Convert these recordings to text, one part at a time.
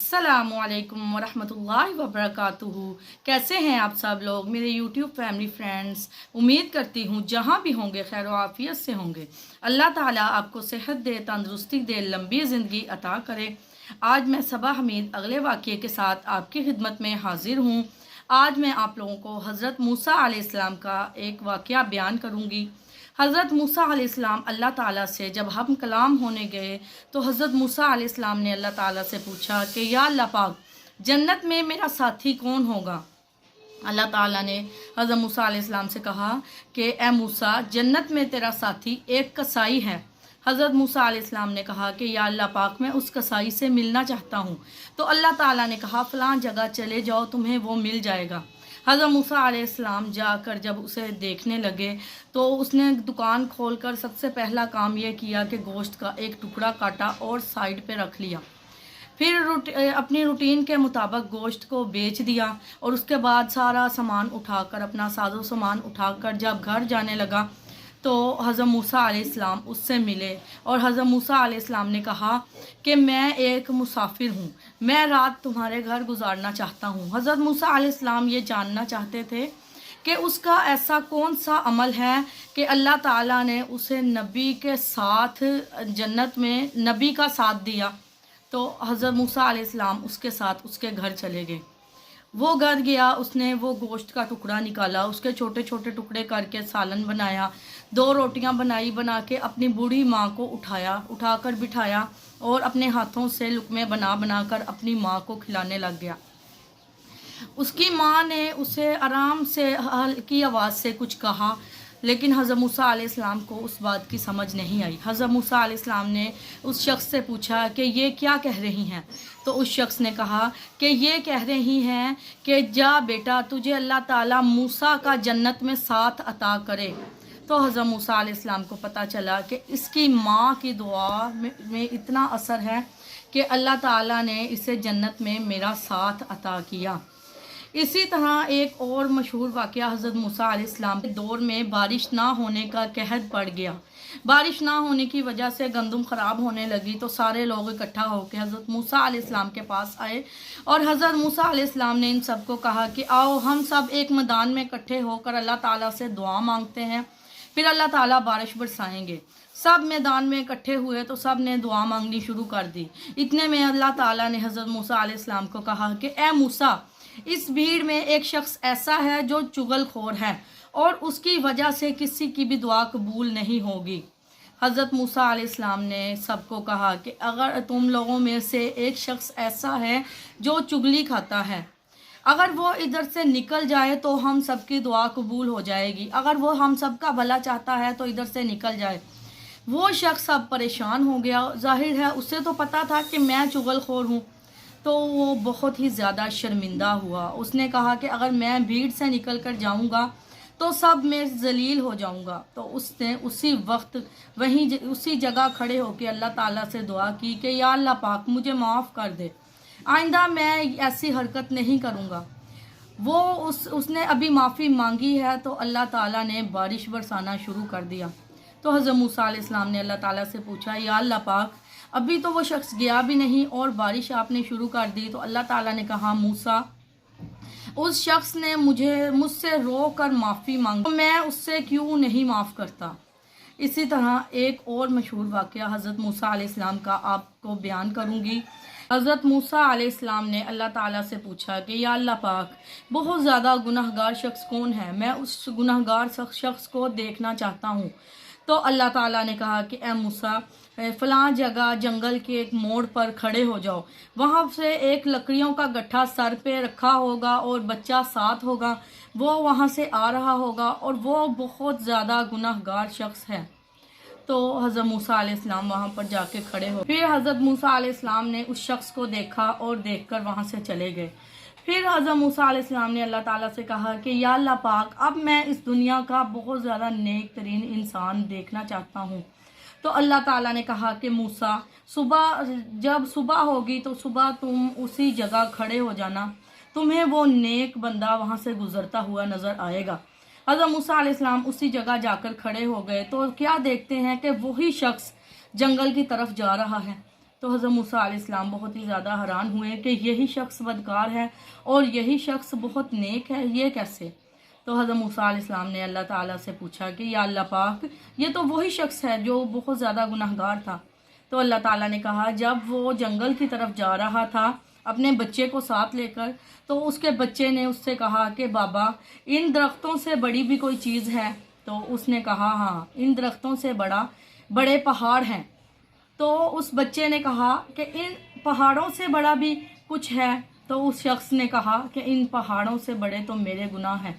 अस्सलामुअलैकुम वरहमतुल्लाहि वबरकातुहू। कैसे हैं आप सब लोग मेरे यूट्यूब फैमिली फ्रेंड्स। उम्मीद करती हूँ जहाँ भी होंगे खैर व आफियत से होंगे। अल्लाह ताला आपको सेहत दे, तंदुरुस्ती दे, लंबी ज़िंदगी अता करे। आज मैं सबा हमीद अगले वाक़ये के साथ आपकी खिदमत में हाजिर हूँ। आज मैं आप लोगों को हज़रत मूसा अलैहिस्सलाम का एक वाक़या बयान करूँगी। हज़रत मूसा अलैहिस्सलाम अल्लाह ताला से जब हम कलाम होने गए तो हज़रत मूसा अलैहिस्सलाम ने अल्लाह ताला से पूछा कि या अल्लाह पाक, जन्नत में मेरा साथी कौन होगा। अल्लाह ताला ने हज़रत मूसा अलैहिस्सलाम से कहा कि ए मूसा, जन्नत में तेरा साथी एक कसाई है। हज़रत मूसा अलैहिस्सलाम ने कहा कि या अल्लाह पाक, मैं उस कसाई से मिलना चाहता हूँ। तो अल्लाह ताला ने कहा फ़लाँ जगह चले जाओ, तुम्हें वो मिल जाएगा। हज़रत मूसा अलैहिस्सलाम जाकर जब उसे देखने लगे तो उसने दुकान खोलकर सबसे पहला काम यह किया कि गोश्त का एक टुकड़ा काटा और साइड पे रख लिया। फिर अपनी रूटीन के मुताबिक गोश्त को बेच दिया और उसके बाद सारा सामान उठाकर, अपना साजो सामान उठाकर जब घर जाने लगा तो हज़रत मूसा अलैहिस्सलाम उससे मिले और हज़रत मूसा अलैहिस्सलाम ने कहा कि मैं एक मुसाफिर हूँ, मैं रात तुम्हारे घर गुजारना चाहता हूँ। हज़रत मूसा अलैहिस्सलाम ये जानना चाहते थे कि उसका ऐसा कौन सा अमल है कि अल्लाह ताला ने उसे नबी के साथ जन्नत में नबी का साथ दिया। तो हज़रत मूसा अलैहिस्सलाम उसके साथ उसके घर चले गए। वो घर गया, उसने वो गोश्त का टुकड़ा निकाला, उसके छोटे छोटे टुकड़े करके सालन बनाया, 2 रोटियां बनाई, बना के अपनी बूढ़ी माँ को उठाकर बिठाया और अपने हाथों से लुक़मे बनाकर अपनी माँ को खिलाने लग गया। उसकी माँ ने उसे आराम से हल्की आवाज़ से कुछ कहा, लेकिन हज़रत मूसा अलैहिस्सलाम को उस बात की समझ नहीं आई। हज़रत मूसा अलैहिस्सलाम ने उस शख्स से पूछा कि ये क्या कह रही हैं। तो उस शख्स ने कहा कि ये कह रही हैं कि जा बेटा, तुझे अल्लाह ताला मूसा का जन्नत में साथ अता करे। तो हज़रत मूसा अलैहिस्सलाम को पता चला कि इसकी माँ की दुआ में इतना असर है कि अल्लाह ताला ने इसे जन्नत में मेरा साथ अता किया। इसी तरह एक और मशहूर वाक़या, हज़रत मूसा अलैहिस्सलाम के दौर में बारिश ना होने का कहद पड़ गया। बारिश ना होने की वजह से गंदम ख़राब होने लगी तो सारे लोग इकट्ठा होकर हज़रत मूसा अलैहिस्सलाम के पास आए और हज़रत मूसा अलैहिस्सलाम ने इन सबको कहा कि आओ हम सब एक मैदान में इकट्ठे होकर अल्लाह ताला से दुआ मांगते हैं, फिर अल्लाह ताला बारिश बरसाएंगे। सब मैदान में इकट्ठे हुए तो सब ने दुआ मांगनी शुरू कर दी। इतने में अल्लाह ताला ने हज़रत मूसा अलैहिस्सलाम को कहा कि ए मूसा, इस भीड़ में एक शख्स ऐसा है जो चुगलखोर है और उसकी वजह से किसी की भी दुआ कबूल नहीं होगी। हज़रत मूसा अलैहिस्सलाम ने सबको कहा कि अगर तुम लोगों में से एक शख्स ऐसा है जो चुगली खाता है, अगर वो इधर से निकल जाए तो हम सबकी दुआ कबूल हो जाएगी। अगर वो हम सब का भला चाहता है तो इधर से निकल जाए। वो शख्स अब परेशान हो गया। जाहिर है उसे तो पता था कि मैं चुगलखोर हूँ, तो वो बहुत ही ज़्यादा शर्मिंदा हुआ। उसने कहा कि अगर मैं भीड़ से निकल कर जाऊँगा तो सब मैं ज़लील हो जाऊँगा। तो उसने उसी वक्त उसी जगह खड़े होकर अल्लाह ताला से दुआ की कि या अल्लाह पाक, मुझे माफ़ कर दे, आइंदा मैं ऐसी हरकत नहीं करूँगा। वो उसने अभी माफ़ी मांगी है तो अल्लाह ताला ने बारिश बरसाना शुरू कर दिया। तो हज़रत मूसा अलैहिस्सलाम ने अल्लाह ताला से पूछा, या अल्लाह पाक, अभी तो वो शख्स गया भी नहीं और बारिश आपने शुरू कर दी। तो अल्लाह ताला ने कहा, मूसा, उस शख्स ने मुझसे रो कर माफ़ी मांगी तो मैं उससे क्यों नहीं माफ़ करता। इसी तरह एक और मशहूर वाक़या हज़रत मूसा अलैहिस्सलाम का आपको बयान करूँगी। हज़रत मूसा अलैहिस्सलाम ने अल्लाह ताला से पूछा कि या अल्लाह पाक, बहुत ज़्यादा गुनहगार शख्स कौन है, मैं उस गुनहगार शख्स को देखना चाहता हूँ। तो अल्लाह ताला ने कहा कि ए मूसा, फ़लाँ जगह जंगल के एक मोड़ पर खड़े हो जाओ, वहाँ से एक लकड़ियों का गट्ठा सर पे रखा होगा और बच्चा साथ होगा, वो वहाँ से आ रहा होगा और वो बहुत ज़्यादा गुनहगार शख्स है। तो हज़रत मूसा अलैहिस्सलाम वहाँ पर जाके खड़े हो। फिर हज़रत मूसा अलैहिस्सलाम ने उस शख्स को देखा और देखकर वहाँ से चले गए। फिर हज़रत मूसा अलैहिस्सलाम ने अल्लाह ताला से कहा कि या अल्लाह पाक, अब मैं इस दुनिया का बहुत ज़्यादा नेक तरीन इंसान देखना चाहता हूँ। तो अल्लाह ताला ने कहा कि मूसा, जब सुबह होगी तो सुबह तुम उसी जगह खड़े हो जाना, तुम्हें वो नेक बंदा वहाँ से गुज़रता हुआ नज़र आएगा। हज़रत मूसा अलैहिस्सलाम उसी जगह जाकर खड़े हो गए तो क्या देखते हैं कि वही शख्स जंगल की तरफ जा रहा है। تو حضرت موسیٰ علیہ السلام بہت ہی زیادہ حیران ہوئے کہ یہی شخص بدکار ہے اور یہی شخص بہت نیک ہے، یہ کیسے؟ تو حضرت موسیٰ علیہ السلام نے اللہ تعالیٰ سے پوچھا کہ یا اللہ پاک، یہ تو وہی شخص ہے جو بہت زیادہ گناہگار تھا۔ تو اللہ تعالیٰ نے کہا جب وہ جنگل کی طرف جا رہا تھا اپنے بچے کو ساتھ لے کر، تو اس کے بچے نے اس سے کہا کہ بابا ان درختوں سے بڑی بھی کوئی چیز ہے؟ تو اس نے کہا ہاں، ان درختوں سے بڑے پہاڑ ہیں۔ تو اس بچے نے کہا کہ ان پہاڑوں سے بڑا بھی کچھ ہے؟ تو اس شخص نے کہا کہ ان پہاڑوں سے بڑے تو میرے گناہ ہیں۔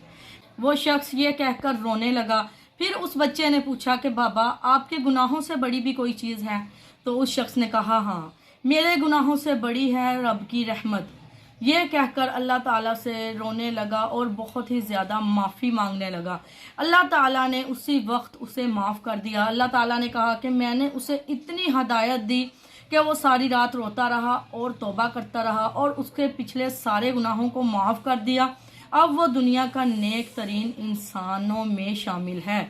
وہ شخص یہ کہہ کر رونے لگا۔ پھر اس بچے نے پوچھا کہ بابا آپ کے گناہوں سے بڑی بھی کوئی چیز ہے؟ تو اس شخص نے کہا ہاں، میرے گناہوں سے بڑی ہے رب کی رحمت۔ یہ کہہ کر اللہ تعالیٰ سے رونے لگا اور بہت ہی زیادہ معافی مانگنے لگا۔ اللہ تعالیٰ نے اسی وقت اسے معاف کر دیا۔ اللہ تعالیٰ نے کہا کہ میں نے اسے اتنی ہدایت دی کہ وہ ساری رات روتا رہا اور توبہ کرتا رہا اور اس کے پچھلے سارے گناہوں کو معاف کر دیا۔ اب وہ دنیا کا نیک ترین انسانوں میں شامل ہے۔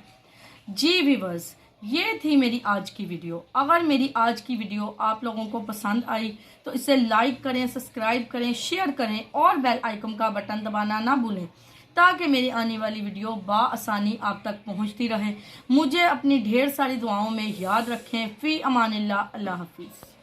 جی ویورز، یہ تھی میری آج کی ویڈیو۔ اگر میری آج کی ویڈیو آپ لوگوں کو پسند آئی تو اسے لائک کریں، سبسکرائب کریں، شیئر کریں اور بیل آئیکن کا بٹن دبانا نہ بھولیں تاکہ میری آنے والی ویڈیو بآسانی آپ تک پہنچتی رہے۔ مجھے اپنی ڈھیر ساری دعاؤں میں یاد رکھیں۔ فی امان اللہ، اللہ حافظ۔